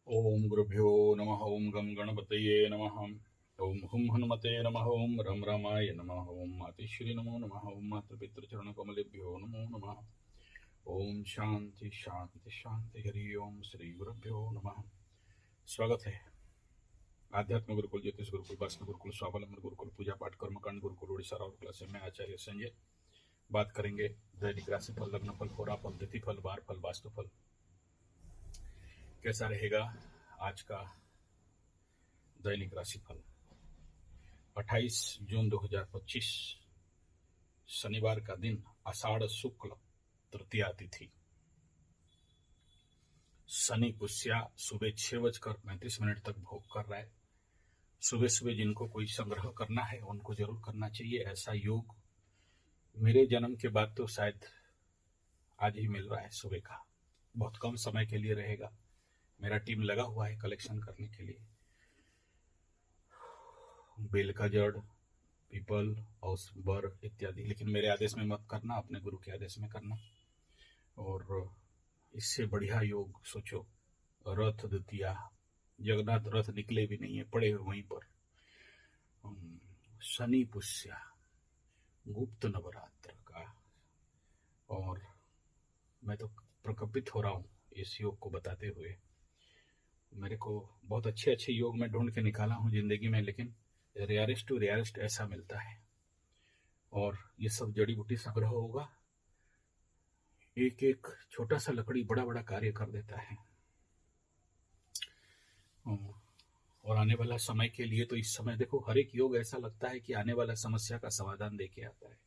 ओम गुरुभ्यो नमः। ओम गम गणपतये नमः। ओम हुम हनुमते नमः। ओम रम रामाय नमः। ओम मातेश्वरी नमो नमः। ओम मातृपितृचरण कमलेभ्यो नमो नमः। ओम शांति शांति शांति। हरि ओम श्री गुरुभ्यो नमः। स्वागत है आध्यात्म गुरुकुल, ज्योतिष गुरुकुल, वास्तु गुरुकुल, स्वावलंबन गुरुकुल, पूजा पाठ कर्मकांड गुरुकुल उड़ीसा और क्लास में आचार्य संजय। बात करेंगे दैनिक राशि फल, लग्न फल, होरा फल, तिथि फल, वार फल, वास्तु फल कैसा रहेगा। आज का दैनिक राशिफल 28 जून 2025 शनिवार का दिन, आषाढ़ शुक्ल तृतीया तिथि, शनि पुष्या सुबह 6:35 तक भोग कर रहा है। सुबह सुबह जिनको कोई संग्रह करना है उनको जरूर करना चाहिए। ऐसा योग मेरे जन्म के बाद तो शायद आज ही मिल रहा है। सुबह का बहुत कम समय के लिए रहेगा। मेरा टीम लगा हुआ है कलेक्शन करने के लिए। बेल का जड़, पीपल और बर इत्यादि, लेकिन मेरे आदेश में मत करना, अपने गुरु के आदेश में करना। और इससे बढ़िया योग सोचो, रथ द्वितीया, जगन्नाथ रथ निकले भी नहीं है, पड़े हुए वहीं पर। शनि पुष्या, गुप्त नवरात्र का, और मैं तो प्रकंपित हो रहा हूँ इस योग को बताते हुए। मेरे को बहुत अच्छे अच्छे योग में ढूंढ के निकाला हूँ जिंदगी में, लेकिन रेयरेस्ट टू रेयरेस्ट ऐसा मिलता है। और ये सब जड़ी बूटी संग्रह होगा। एक एक छोटा सा लकड़ी बड़ा बड़ा कार्य कर देता है। और आने वाला समय के लिए तो इस समय देखो, हर एक योग ऐसा लगता है कि आने वाला समस्या का समाधान देके आता है।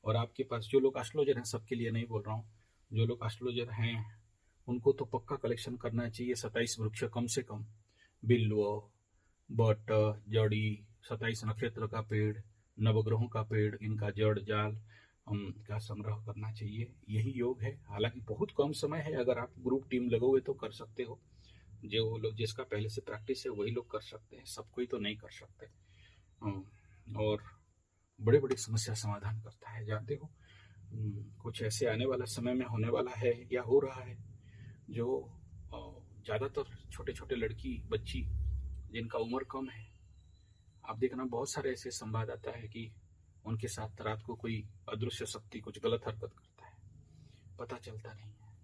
और आपके पास जो लोग एस्ट्रोलॉजर हैं, सबके लिए नहीं बोल रहा हूँ, जो लोग एस्ट्रोलॉजर हैं उनको तो पक्का कलेक्शन करना चाहिए। 27 वृक्ष कम से कम, बिल्व, बट, जड़ी, 27 नक्षत्र का पेड़, नवग्रहों का पेड़, इनका जड़ जाल का संग्रह करना चाहिए। यही योग है। हालांकि बहुत कम समय है, अगर आप ग्रुप टीम लगोगे तो कर सकते हो। जो लोग जिसका पहले से प्रैक्टिस है वही लोग कर सकते हैं, सब कोई तो नहीं कर सकते। और बड़े बड़ी समस्या समाधान करता है, जानते हो। कुछ ऐसे आने वाला समय में होने वाला है या हो रहा है जो ज़्यादातर छोटे छोटे लड़की बच्ची जिनका उम्र कम है, आप देखना बहुत सारे ऐसे संवाद आता है कि उनके साथ रात को कोई अदृश्य शक्ति कुछ गलत हरकत करता है, पता चलता नहीं है।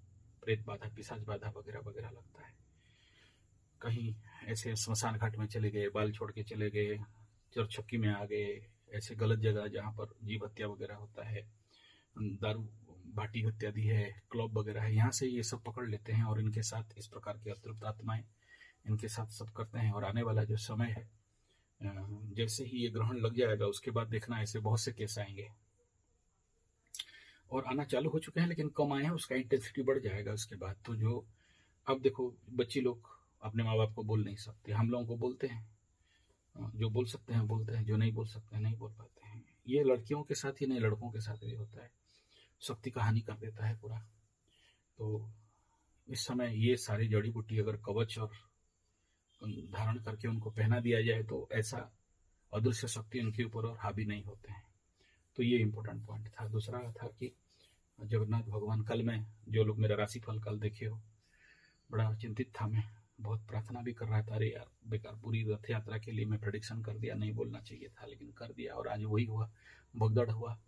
प्रेत बाधा, पिशाच बाधा वगैरह वगैरह लगता है। कहीं ऐसे स्मशान घाट में चले गए, बाल छोड़ के चले गए, चरछक्की में आ गए, ऐसे गलत जगह जहाँ पर जीव हत्या वगैरह होता है, दारू भाटी इत्यादि है, क्लब वगैरह है, यहाँ से ये सब पकड़ लेते हैं और इनके साथ इस प्रकार की अतृप्त आत्माएं इनके साथ सब करते हैं। और आने वाला जो समय है, जैसे ही ये ग्रहण लग जाएगा उसके बाद देखना ऐसे बहुत से केस आएंगे, और आना चालू हो चुके हैं लेकिन कम आए हैं, उसका इंटेंसिटी बढ़ जाएगा उसके बाद। तो जो अब देखो, बच्ची लोग अपने माँ बाप को बोल नहीं सकते, हम लोगों को बोलते हैं। जो बोल सकते हैं बोलते हैं, जो नहीं बोल सकते हैं नहीं बोल पाते हैं। ये लड़कियों के साथ ही नहीं, लड़कों के साथ भी होता है। शक्ति का हानि कर देता है पूरा। तो इस समय ये सारी जड़ी बूटी अगर कवच और धारण करके उनको पहना दिया जाए तो ऐसा अदृश्य शक्ति उनके ऊपर और हावी नहीं होते हैं। तो ये इंपॉर्टेंट पॉइंट था। दूसरा था कि जगन्नाथ भगवान, कल मैं, जो लोग मेरा राशिफल कल देखे हो, बड़ा चिंतित था मैं, बहुत प्रार्थना भी कर रहा था। अरे यार बेकार, पूरी रथ यात्रा के लिए मैं प्रेडिक्शन कर दिया, नहीं बोलना चाहिए था लेकिन कर दिया। और आज वही हुआ, भगदड़ हुआ।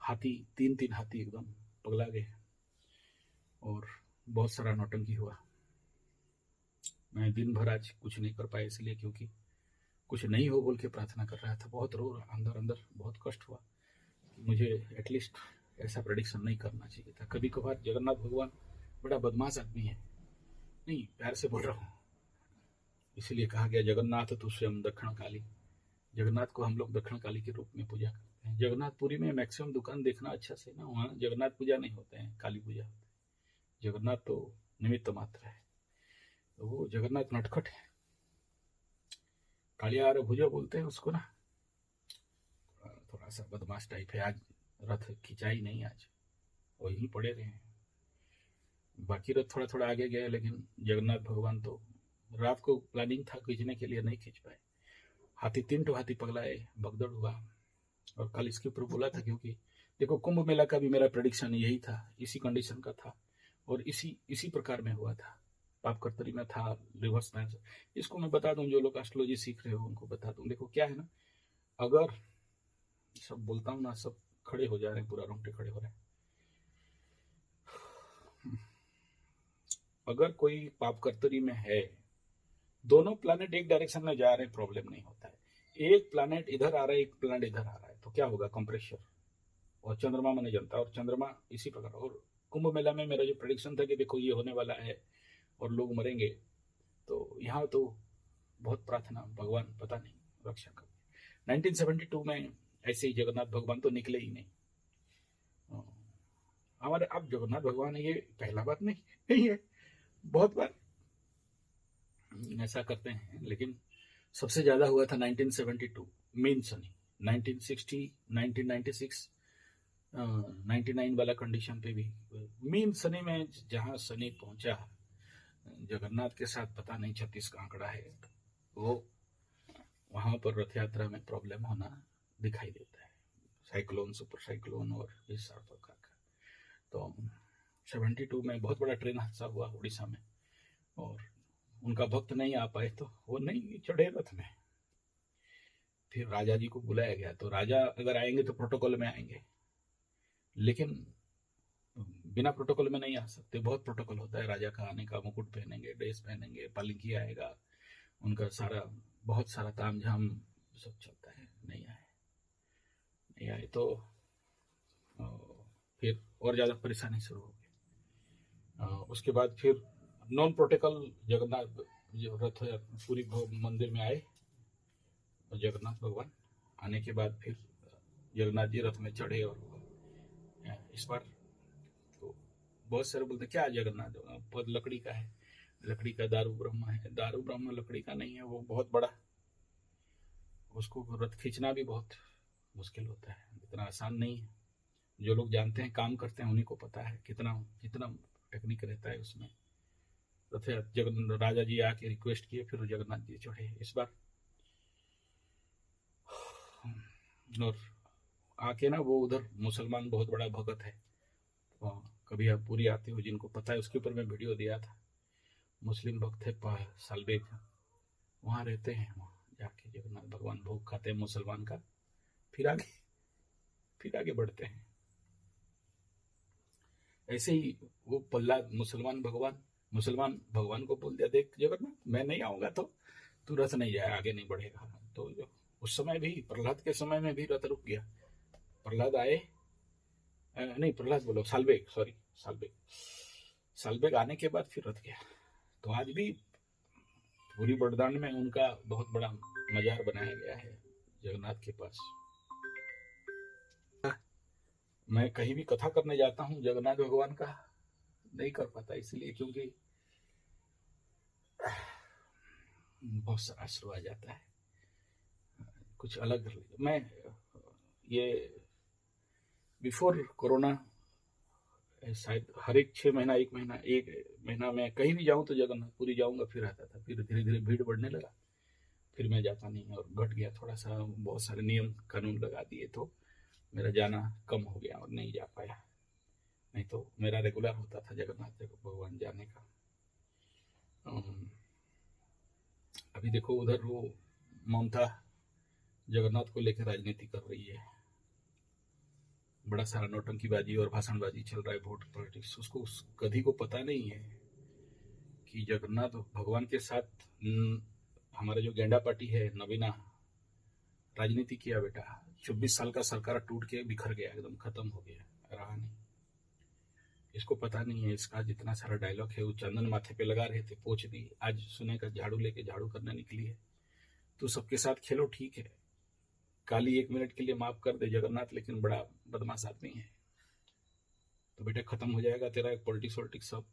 हाथी, तीन तीन हाथी एकदम पगला गए और बहुत सारा नौटंकी हुआ। मैं दिन भर आज कुछ नहीं कर पाया इसलिए, क्योंकि कुछ नहीं हो बोल के प्रार्थना कर रहा था। बहुत रो रहा, अंदर अंदर बहुत कष्ट हुआ। मुझे एटलीस्ट ऐसा प्रेडिक्शन नहीं करना चाहिए था। कभी कभार जगन्नाथ भगवान बड़ा बदमाश आदमी है, नहीं प्यार से बोल रहा हूँ, इसलिए कहा गया जगन्नाथ तो स्वयं दक्षिण काली। जगन्नाथ को हम लोग दक्षिण काली के रूप में पूजा करते हैं। जगन्नाथपुरी में मैक्सिमम दुकान देखना अच्छा से ना, वहाँ जगन्नाथ पूजा नहीं होते हैं, काली पूजा होती है। जगन्नाथ तो निमित्त मात्र है, तो वो जगन्नाथ नटखट है, कालिया भुजा बोलते हैं उसको ना। थोड़ा सा बदमाश टाइप है। आज रथ खिंचाई नहीं, आज वहीं पड़े रहे हैं। बाकी रथ थोड़ा थोड़ा आगे गए, लेकिन जगन्नाथ भगवान तो रात को प्लानिंग था खींचने के लिए, नहीं खींच पाए। हाथी, 3 हाथी पगलाए, भगदड़ हुआ। और कल इसके ऊपर बोला था, क्योंकि देखो कुंभ मेला का भी मेरा प्रेडिक्शन यही था, इसी कंडीशन का था और इसी इसी प्रकार में हुआ था। पाप कर्तरी में था, रिवर्स में। इसको मैं बता दूं, जो लोग एस्ट्रोलॉजी सीख रहे हो उनको बता दूं। देखो क्या है ना, अगर सब बोलता हूँ ना, सब खड़े हो जा रहे हैं, पूरा रोंगटे खड़े हो रहे हैं। अगर कोई पाप कर्तरी में है, दोनों प्लैनेट एक डायरेक्शन में जा रहे हैं, प्रॉब्लम नहीं होता है। एक प्लैनेट इधर आ रहा है, एक प्लैनेट इधर आ रहा है, तो क्या होगा, कंप्रेशर। और चंद्रमा मैंने जनता, और चंद्रमा इसी प्रकार। और कुंभ मेला में मेरा जो प्रेडिक्शन था कि देखो ये होने वाला है और लोग मरेंगे, तो यहाँ तो बहुत प्रार्थना, भगवान पता नहीं रक्षा कर। 1972 में ऐसे ही जगन्नाथ भगवान तो निकले ही नहीं। हमारे अब जगन्नाथ भगवान है, ये पहला बात नहीं है, बहुत बार ऐसा करते हैं, लेकिन सबसे ज्यादा हुआ था 1972 मीन शनि। 1960, 1996, 99 वाला कंडीशन पे भी मीन शनि में जहां शनि पहुंचा, जगन्नाथ के साथ पता नहीं 36 का आंकड़ा है, वो वहां पर रथ यात्रा में प्रॉब्लम होना दिखाई देता है। साइक्लोन, सुपर साइक्लोन और इस साल प्रकार का। तो 72 में बहुत बड़ा ट्रेन हादसा हुआ उड़ीसा में, और उनका भक्त नहीं आ पाए तो वो नहीं चढ़े रथ में। फिर राजा जी को बुलाया गया, तो राजा अगर आएंगे तो प्रोटोकॉल में आएंगे, लेकिन बिना प्रोटोकॉल में नहीं आ सकते। बहुत प्रोटोकॉल होता है राजा का आने का, मुकुट पहनेंगे, ड्रेस पहनेंगे, पालकी आएगा, उनका सारा बहुत सारा तामझाम सब चलता है। नहीं आए तो फिर और ज्यादा परेशानी शुरू हो गई। उसके बाद फिर नॉन प्रोटोकॉल जगन्नाथ जो रथ पूरी मंदिर में आए, जगन्नाथ भगवान आने के बाद फिर जगन्नाथ जी रथ में चढ़े, और इस बार तो बहुत सारे बोलते क्या जगन्नाथ पद लकड़ी का है, लकड़ी का दारू ब्रह्म है। दारू ब्रह्म लकड़ी का नहीं है, वो बहुत बड़ा, उसको रथ खींचना भी बहुत मुश्किल होता है, इतना आसान नहीं है। जो लोग जानते हैं, काम करते हैं, उन्हीं को पता है कितना कितना टेक्निक रहता है उसमें। रथ जगन्नाथ राजा जी आके रिक्वेस्ट किए, फिर जगन्नाथ जी चढ़े इस बार। और आके ना वो उधर मुसलमान बहुत बड़ा भगत है, कभी आप पूरी आते हो, जिनको पता है, उसके ऊपर मैं वीडियो दिया था। मुस्लिम भक्त है सालबेग, वहाँ रहते हैं, वहाँ जाके जगन्नाथ भगवान भोग खाते हैं मुसलमान का, फिर आगे बढ़ते हैं। ऐसे ही वो प्रहलाद मुसलमान भगवान को बोल दिया, देख जगन्नाथ मैं नहीं आऊंगा तो तू रथ नहीं जाए, आगे नहीं बढ़ेगा। तो उस समय भी, प्रहलाद के समय में भी रथ रुक गया। प्रहलाद आए, नहीं प्रहलाद बोलो, सालबेग आने के बाद फिर रथ गया। तो आज भी पूरी बड़दांड में उनका बहुत बड़ा मजार बनाया गया है जगन्नाथ के पास। मैं कहीं भी कथा करने जाता हूँ जगन्नाथ भगवान का, नहीं कर पाता, इसलिए क्योंकि बहुत सारा अश्रु आ जाता है, कुछ अलग। मैं ये बिफोर कोरोना शायद हर एक 6 महीना, एक महीना में कहीं भी जाऊं तो जगन्नाथपुरी जाऊंगा, फिर आता था। फिर धीरे धीरे भीड़ बढ़ने लगा, फिर मैं जाता नहीं, और घट गया थोड़ा सा, बहुत सारे नियम कानून लगा दिए तो मेरा जाना कम हो गया और नहीं जा पाया, नहीं तो मेरा रेगुलर होता था जगन्नाथ भगवान जाने का। अभी देखो उधर वो ममता जगन्नाथ को लेकर राजनीति कर रही है, बड़ा सारा नौटंकीबाजी और भाषणबाजी चल रहा है, वोट पॉलिटिक्स। उसको उस गधी को पता नहीं है कि जगन्नाथ भगवान के साथ हमारा जो गेंडा पार्टी है, नवीना, राजनीति किया बेटा। 24 साल का सरकार टूट के बिखर गया, एकदम खत्म हो गया, रहा नहीं। इसको पता नहीं है, इसका जितना सारा डायलॉग है वो चंदन माथे पे लगा रहे थे, पोछ दी, आज सुने का झाड़ू लेके झाड़ू करने निकली है। तो सबके साथ खेलो, ठीक है, काली 1 मिनट के लिए माफ कर दे जगन्नाथ, लेकिन बड़ा बदमाश आदमी है, तो बेटा खत्म हो जाएगा तेरा पॉलिटिक्स सब।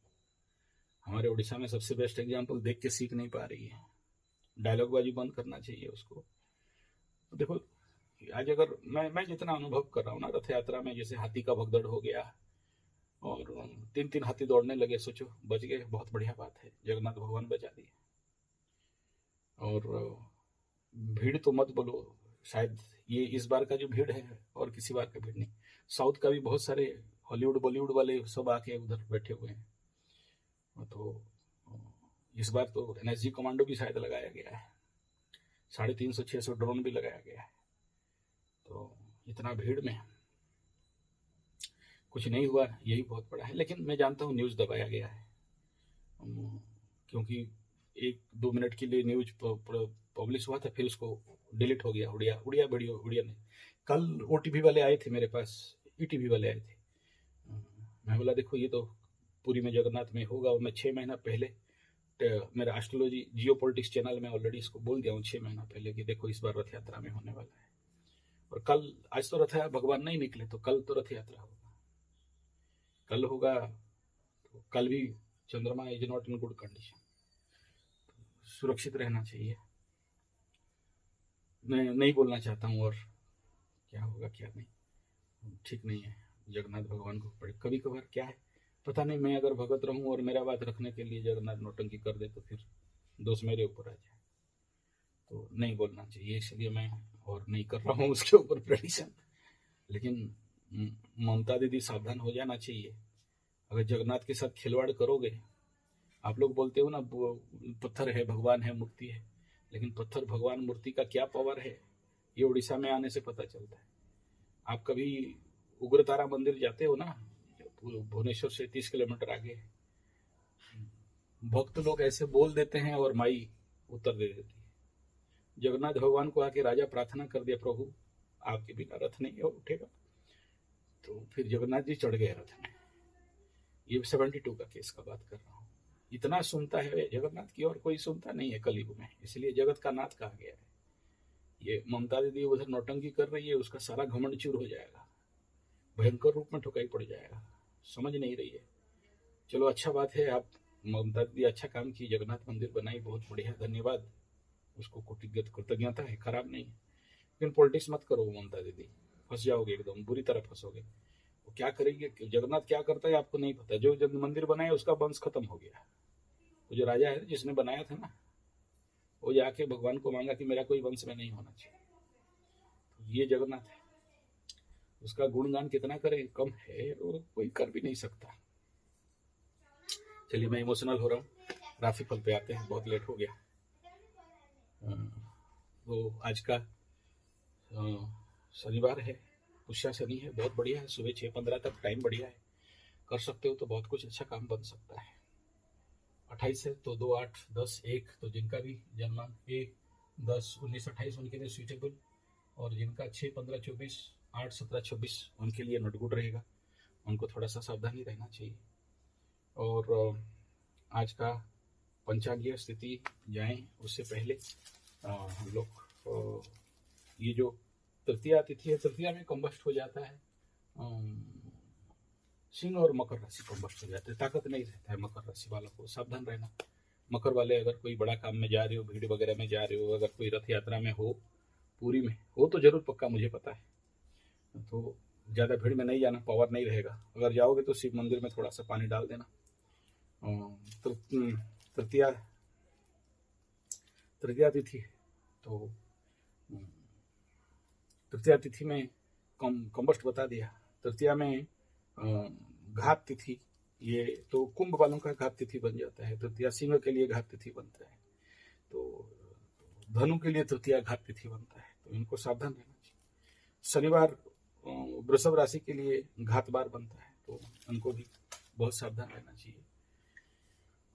हमारे उड़ीसा में सबसे बेस्ट एग्जाम्पल देख के सीख नहीं पा रही है, डायलॉग बाजी बंद करना चाहिए उसको। तो देखो आज अगर मैं जितना अनुभव कर रहा हूँ ना रथ यात्रा में, जैसे हाथी का भगदड़ हो गया और 3 हाथी दौड़ने लगे, सोचो बच गए, बहुत बढ़िया बात है, जगन्नाथ भगवान बचा दिए। और भीड़ तो मत बोलो, शायद ये इस बार का जो भीड़ है और किसी बार का भीड़ नहीं। साउथ का भी बहुत सारे हॉलीवुड बॉलीवुड वाले सब आके उधर बैठे हुए हैं, तो इस बार तो एनएसजी कमांडो भी शायद लगाया गया है, 350-600 ड्रोन भी लगाया गया है। तो इतना भीड़ में कुछ नहीं हुआ, यही बहुत बड़ा है। लेकिन मैं जानता हूँ न्यूज़ दबाया गया है, क्योंकि 1-2 मिनट के लिए न्यूज पब्लिश हुआ था, फिर उसको डिलीट हो गया। उड़िया वीडियो, उड़िया नहीं। कल ओटीवी वाले आए थे मेरे पास, ईटीवी वाले आए थे। मैं बोला देखो ये तो पुरी में जगन्नाथ में होगा, और मैं 6 महीना पहले मेरा एस्ट्रोलॉजी जियो पॉलिटिक्स चैनल में ऑलरेडी इसको बोल दिया हूँ 6 महीना पहले कि देखो इस बार रथ यात्रा में होने वाला है। और कल, आज तो रथ भगवान नहीं निकले, तो कल तो रथ यात्रा होगा, कल होगा। तो कल भी चंद्रमा is not in good condition, सुरक्षित रहना चाहिए। मैं नहीं बोलना चाहता हूँ और क्या होगा क्या नहीं, ठीक नहीं है। जगन्नाथ भगवान को पड़े, कभी कभार क्या है पता नहीं, मैं अगर भगत रहूं और मेरा बात रखने के लिए जगन्नाथ नौटंकी कर दे तो फिर दोष मेरे ऊपर आ जाए, तो नहीं बोलना चाहिए, इसलिए मैं और नहीं कर रहा हूँ उसके ऊपर प्रेडिक्शन। लेकिन ममता दीदी सावधान हो जाना चाहिए। अगर जगन्नाथ के साथ खिलवाड़ करोगे, आप लोग बोलते हो ना पत्थर है भगवान है मूर्ति है, लेकिन पत्थर भगवान मूर्ति का क्या पावर है ये उड़ीसा में आने से पता चलता है। आप कभी उग्रतारा मंदिर जाते हो ना, भुवनेश्वर से 30 किलोमीटर आगे, भक्त लोग ऐसे बोल देते हैं और माई उत्तर दे देती है। जगन्नाथ भगवान को आके राजा प्रार्थना कर दिया, प्रभु आपके बिना रथ नहीं उठेगा, तो फिर जगन्नाथ जी चढ़ गए रथ में। ये 72 का केस का बात कर रहा हूँ। इतना सुनता है जगन्नाथ की और कोई सुनता नहीं है कलयुग में, इसलिए जगत का नाथ कहा गया है। ये ममता दीदी उधर नौटंकी कर रही है, उसका सारा घमंड चूर हो जाएगा, भयंकर रूप में ठुकाई पड़ जाएगा, समझ नहीं रही है। चलो अच्छा बात है, आप ममता दीदी अच्छा काम की, जगन्नाथ मंदिर बनाई, बहुत बढ़िया, धन्यवाद, उसको कृतज्ञता है, खराब नहीं। लेकिन पॉलिटिक्स मत करो ममता दीदी, फंस जाओगे, एकदम बुरी तरह फंसोगे। वो क्या करेंगे, जगन्नाथ क्या करता है आपको नहीं पता। जो जब मंदिर बनाया उसका वंश खत्म हो गया, वो जो राजा है जिसने बनाया था ना, वो जाके भगवान को मांगा कि मेरा कोई वंश में नहीं होना चाहिए। तो ये जगन्नाथ है, उसका गुणगान कितना करें कम है, और कोई कर भी नहीं सकता। चलिए मैं इमोशनल हो रहा हूँ, राशिफल पे आते हैं, बहुत लेट हो गया। वो आज का शनिवार है, पुष्या शनि है, बहुत बढ़िया है। सुबह 6:15 तक टाइम बढ़िया है, कर सकते हो तो बहुत कुछ अच्छा काम बन सकता है। 28 है तो 2, 8, 10, 1, तो जिनका भी जन्म 1, 10, 19, 28 उनके लिए सूटेबल, और जिनका 6, 15, 24, 8, 17, 26 उनके लिए नॉट गुड रहेगा, उनको थोड़ा सा सावधानी रहना चाहिए। और आज का पंचांगीय स्थिति जाएं उससे पहले हम लोग ये जो तृतीया तिथि है, तृतीया में कंबस्ट हो जाता है, सिंह और मकर राशि कंबस्ट हो जाते हैं, ताकत नहीं रहता है मकर राशि वालों को, सावधान रहना। मकर वाले अगर कोई बड़ा काम में जा रहे हो, भीड़ वगैरह में जा रहे हो, अगर कोई रथ यात्रा में हो, पूरी में हो तो जरूर पक्का, मुझे पता है, तो ज़्यादा भीड़ में नहीं जाना, पावर नहीं रहेगा। अगर जाओगे तो शिव मंदिर में थोड़ा सा पानी डाल देना। तृतीया तिथि, तो तृतीया तिथि में कंबस्ट बता दिया। तृतीया में घात तिथि, ये तो कुंभ वालों का घात तिथि बन जाता है। तृतीया सिंह के लिए घात तिथि बनता है, तो धनु के लिए तृतीया घात तिथि बनता है, तो इनको सावधान रहना चाहिए। शनिवार वृषभ राशि के लिए घात बार बनता है, तो उनको भी बहुत सावधान रहना चाहिए,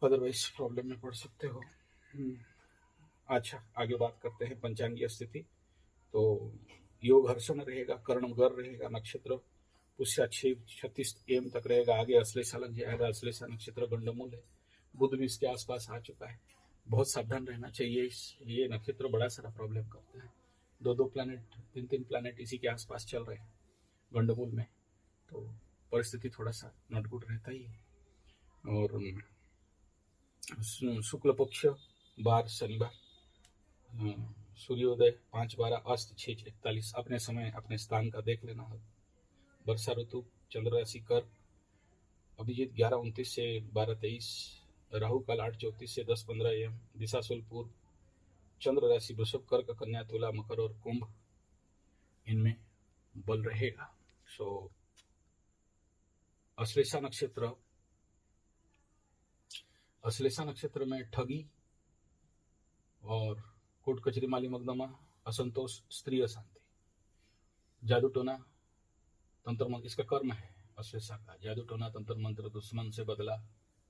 अदरवाइज प्रॉब्लम में पड़ सकते हो। अच्छा, आगे बात करते हैं पंचांगीय स्थिति। तो योग हर्षण रहेगा, कर्ण गर रहेगा, नक्षत्र पुष्या 36 एम तक रहेगा, आगे अश्लेषा लग जाएगा, अश्लेषा नक्षत्र गंडमूल है, बुध भी इसके आसपास आ चुका है, बहुत सावधान रहना चाहिए। ये नक्षत्र बड़ा सारा प्रॉब्लम करता है, 2 प्लैनेट 3 प्लैनेट इसी के आसपास चल रहे हैं गंडमूल में, तो परिस्थिति थोड़ा सा नॉट गुड रहता ही है। और शुक्ल पक्ष बार शनिवार, सूर्योदय 5:12, अस्त 6:41, अपने समय अपने स्थान का देख लेना। वर्षा ऋतु, चंद्र राशि कर, अभिजीत 11:29 से 12:23, राहु काल 8:34 से 10:15 AM, दिशा शुल पूर्व, चंद्र राशि वृषभ, कर्क, कन्या, तुला, मकर और कुंभ, इनमें बल रहेगा। सो अश्लेषा नक्षत्र अश्लेषा नक्षत्र में ठगी और कोर्ट कचहरी माली मुकदमा, असंतोष, स्त्री अशांति, जादू टोना, तंत्र मंत्र, इसका कर्म है अश्लेषा का, जादू टोना, तंत्र मंत्र, दुश्मन से बदला,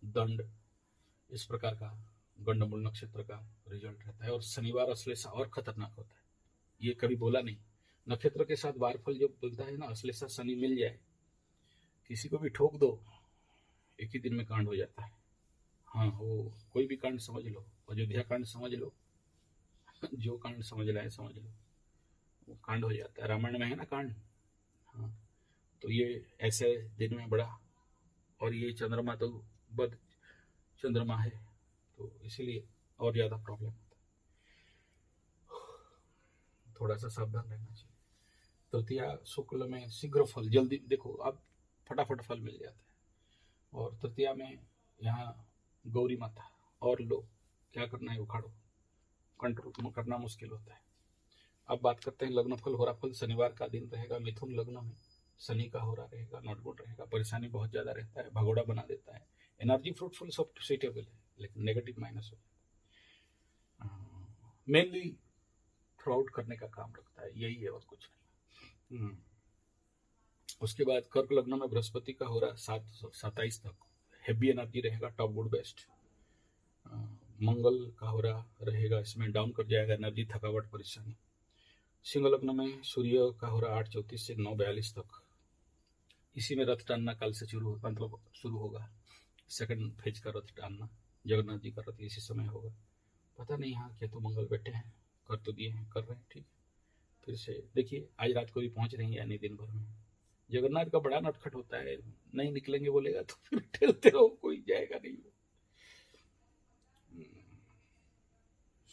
दंड, इस प्रकार का गंडमूल नक्षत्र का रिजल्ट रहता है। और शनिवार अश्लेषा और खतरनाक होता है, ये कभी बोला नहीं। नक्षत्र के साथ वारफल जब बनता है ना, अश्लेषा शनि मिल जाए, किसी को भी ठोक दो, एक ही दिन में कांड हो जाता है। हाँ, वो कोई भी कांड समझ लो, अयोध्या कांड समझ लो, जो कांड समझना है समझ लो, वो कांड हो जाता है। रामायण में है ना कांड। हाँ, तो ये ऐसे दिन में बड़ा, और ये चंद्रमा तो बद चंद्रमा है, तो इसीलिए और ज्यादा प्रॉब्लम होता है। थोड़ा सा सावधान रहना चाहिए। तृतीया शुक्ल में शीघ्र फल, जल्दी देखो अब फटाफट फल मिल जाता है। और तृतीया में यहाँ गौरी माता, और लो क्या करना है उखाड़ो, कंट्रोल करना मुश्किल होता है। अब बात करते हैं लग्न फल। होरा फल शनिवार का दिन रहेगा, मिथुन लग्न में शनि का होरा रहेगा, नॉट गुड रहेगा, परेशानी बहुत ज्यादा रहता है, भगोड़ा बना देता है। एनर्जी फ्रूटफुल सब सुइटेबल है, लेकिन नेगेटिव माइनस हो जाता है। मेनली थ्रू आउट करने का काम रखता है, यही है और कुछ नहीं। उसके बाद कर्क लग्न में बृहस्पति का हो रहा 7-27 तक, हैवी एनर्जी रहेगा, टॉप गुड बेस्ट। मंगल का हो रहा रहेगा, इसमें डाउन कर जाएगा एनर्जी, थकावट, परेशानी। सिंह लग्न में सूर्य का हो रहा 8:34 से 9:42 तक, इसी में रथ टानना काल से शुरू होगा, सेकंड फेज का रथ टानना, जगन्नाथ जी का रथ इसी समय होगा। पता नहीं यहाँ क्या तो मंगल बैठे हैं, कर तो दिए हैं, कर रहे हैं, ठीक। फिर से देखिए आज रात को भी पहुंच रही है, यानी दिन भर में। जगन्नाथ का बड़ा नटखट होता है, नहीं निकलेंगे बोलेगा तो फिर ठहरते रहो, कोई जाएगा नहीं।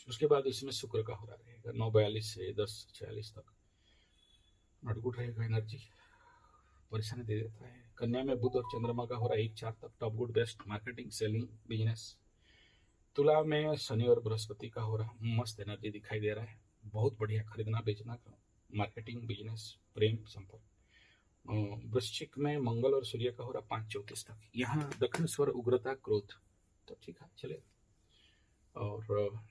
उसके बाद इसमें शुक्र का हो रहा रहेगा 9:42 से 10:46 तक, नॉट गुड रहेगा, एनर्जी परेशानी दे देता है। कन्या में बुध और चंद्रमा का हो रहा 1-4 तक, top good best, marketing, selling, business. तुला में शनि और बृहस्पति का हो रहा मस्त एनर्जी दिखाई दे रहा है, बहुत बढ़िया, खरीदना बेचना का, मार्केटिंग, बिजनेस, प्रेम, संपर्क। वृश्चिक में मंगल और सूर्य का हो रहा 5:34 तक, यहाँ दक्षिण स्वर, उग्रता, क्रोध, तो ठीक है चलेगा। और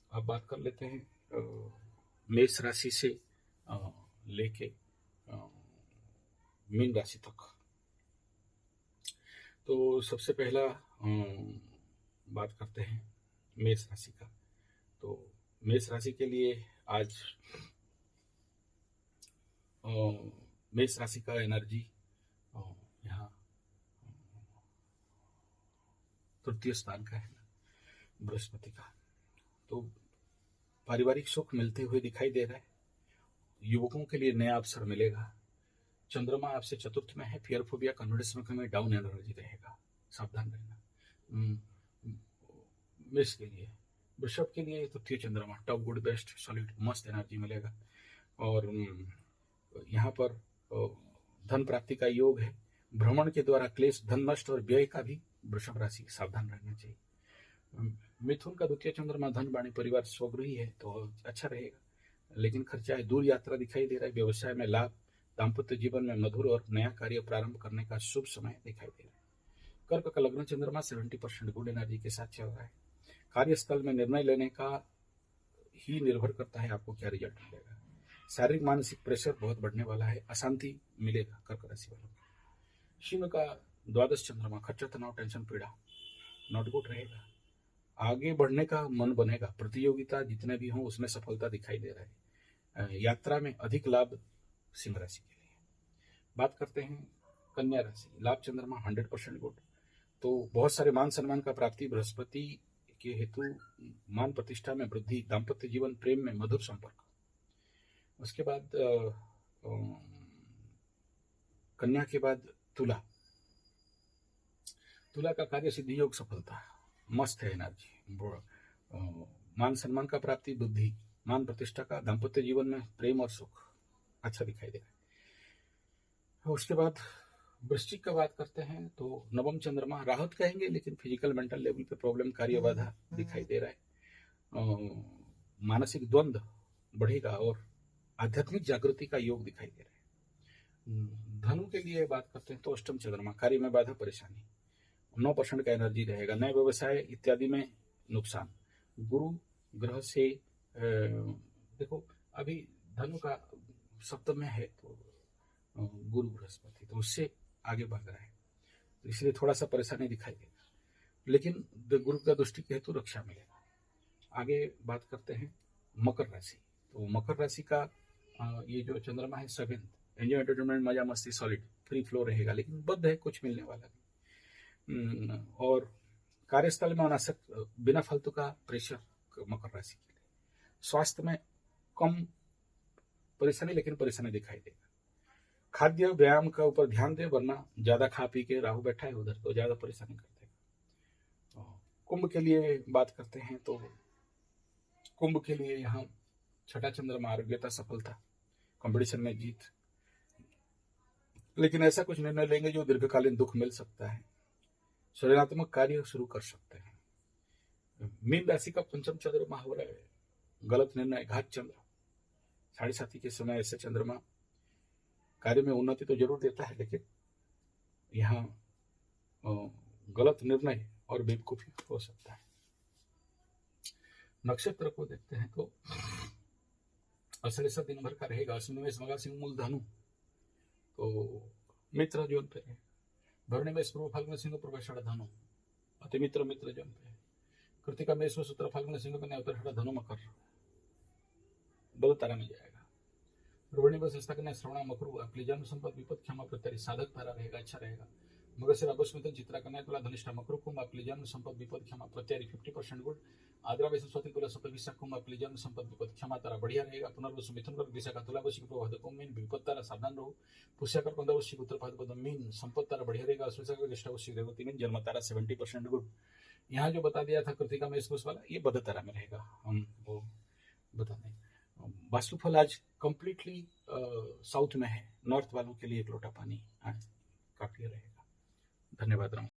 अब बात कर लेते हैं मेष राशि से लेके मीन राशि तक। तो सबसे पहला बात करते हैं मेष राशि का। तो मेष राशि के लिए आज मेष राशि का एनर्जी यहाँ तृतीय स्थान का है, बृहस्पति का। तो पारिवारिक सुख मिलते हुए दिखाई दे रहा है, युवकों के लिए नया अवसर मिलेगा। चंद्रमा आपसे चतुर्थ में है, फियर फोबिया, कॉन्फिडेंस में कमी, डाउन एनर्जी रहेगा, सावधान रहना। मेष के लिए, वृषभ के लिए तृतीय चंद्रमा, टॉप गुड बेस्ट, सॉलिड, मस्त एनर्जी मिलेगा। और यहाँ पर धन प्राप्ति का योग है, भ्रमण के द्वारा क्लेश, धन नष्ट और व्यय का भी वृषभ राशि सावधान रहना चाहिए। मिथुन का द्वितीय चंद्रमा, धन, वाणी, परिवार, स्वगृही है तो अच्छा रहेगा, लेकिन खर्चा है, दूर यात्रा दिखाई दे रहा है, व्यवसाय में लाभ, दाम्पत्य जीवन में मधुर और नया कार्य प्रारंभ करने का शुभ समय दिखाई दे रहा है। कर्क का लग्न चंद्रमा 70% गुड एनर्जी के साथ चल रहा है। कार्यस्थल में निर्णय लेने का ही निर्भर करता है आपको क्या रिजल्ट मिलेगा। शारीरिक मानसिक प्रेशर बहुत बढ़ने वाला है, अशांति मिलेगा कर्क राशि वालों को। सिंह का द्वादश चंद्रमा, खर्चा, तनाव, टेंशन, पीड़ा, नॉट गुड रहेगा। आगे बढ़ने का मन बनेगा, प्रतियोगिता जितने भी हों उसमें सफलता दिखाई दे रहा है। यात्रा में अधिक लाभ सिंह राशि के लिए। बात करते हैं कन्या राशि, लाभ चंद्रमा 100% गुड, तो बहुत सारे मान सम्मान का प्राप्ति, बृहस्पति के हेतु मान प्रतिष्ठा में वृद्धि, दाम्पत्य जीवन, प्रेम में मधुर संपर्क। उसके बाद कन्या के बाद तुला, तुला का कार्य सिद्धि योग, सफलता, मस्त है एनर्जी, मान सम्मान का प्राप्ति, बुद्धि, मान प्रतिष्ठा का, दाम्पत्य जीवन में प्रेम और सुख अच्छा दिखाई दे रहा है। उसके बाद वृश्चिक का बात करते हैं तो नवम चंद्रमा, राहत कहेंगे लेकिन फिजिकल मेंटल लेवल पे प्रॉब्लम, कार्य बाधा दिखाई दे रहा है, मानसिक द्वंद्व बढ़ेगा और आध्यात्मिक जागृति का योग दिखाई दे रहा है। धनु के लिए बात करते हैं तो अष्टम चंद्रमा, कार्य में बाधा, परेशानी, 9% का एनर्जी रहेगा। नए व्यवसाय इत्यादि में नुकसान। गुरु ग्रह से देखो अभी धनु का सप्तम में है तो गुरु बृहस्पति, तो उससे आगे बढ़ रहा है, तो इसलिए थोड़ा सा परेशानी दिखाई देगा, लेकिन गुरु का दृष्टि के हेतु रक्षा मिलेगा। आगे बात करते हैं मकर राशि। तो मकर राशि का ये जो चंद्रमा है 7th, एंजॉय एंटरटेनमेंट मजा मस्ती सॉलिड फ्री फ्लो रहेगा, लेकिन बद्ध है, कुछ मिलने वाला नहीं। और कार्यस्थल में अनावश्यक बिना फालतू का प्रेशर मकर राशि के लिए। स्वास्थ्य में कम परेशानी, लेकिन परेशानी दिखाई देगा। खाद्य व्यायाम का ऊपर ध्यान दे, वरना ज्यादा खा पी के राहु बैठा है उधर तो ज्यादा परेशानी कर देगा। कुंभ के लिए बात करते हैं तो कुंभ के लिए यहाँ छठा चंद्रमा आरोग्यता सफलता, कंपटीशन में जीत, लेकिन ऐसा कुछ निर्णय लेंगे जो दीर्घकालीन दुख मिल सकता है। सृजनात्मक कार्य शुरू कर सकते हैं। मीन राशि का पंचम चंद्रमा हो रहा है, गलत निर्णय घात चंद्र, 7:30 के समय ऐसे चंद्रमा कार्य में उन्नति तो जरूर देता है, लेकिन यहाँ गलत निर्णय और बेवकूफी हो सकता है। नक्षत्र को देखते हैं तो अश्लेषा दिन भर का रहेगा। अश्विनी में मघा सिंह मूल धनु, तो मित्र जोन पे है। भरणी में पूर्व फाल्गुन सिंह प्रवेशा धनु, अति मित्र मित्र जोन पे है। कृतिका में सूत्र फाल्गुन सिंह में उत्तराषाढ़ धनु मकर, बल तारा में जाएगा। रोहिणी में संस्था कन्या श्रवणा मकरू, आपकी जन्म संपद विपद क्षमा प्रत्यारी साधक तारा रहेगा, अच्छा रहेगा। मृगशिरा अगस्मित चित्रा कन्या तुला धनिष्ठा मकरू कुंभ, आपकी जन्म संपद विपद क्षमा प्रत्यारी 50% गुड। आद्रा में सरस्वती तुला सप्त विशाख कुंभ, आपकी जन्म संपद विपद क्षमा तारा बढ़िया रहेगा। पुनर्वसु मिथुन कर विशाखा तुला वशिक प्रभाद कुंभ मीन विपद तारा सावधान रहो। पुष्या कर पंद्रह वशिक उत्तर भाद्रपद मीन संपद तारा बढ़िया रहेगा। अश्विनी कर ज्येष्ठा वशिक रेवती मीन जन्म तारा 70% गुड। यहाँ जो बता दिया था कृतिका में इसको वाला ये बद तारा में रहेगा, हम वो बता दें। वास्तुफल आज कंप्लीटली साउथ में है, नॉर्थ वालों के लिए एक लोटा पानी काफी रहेगा। धन्यवाद राम।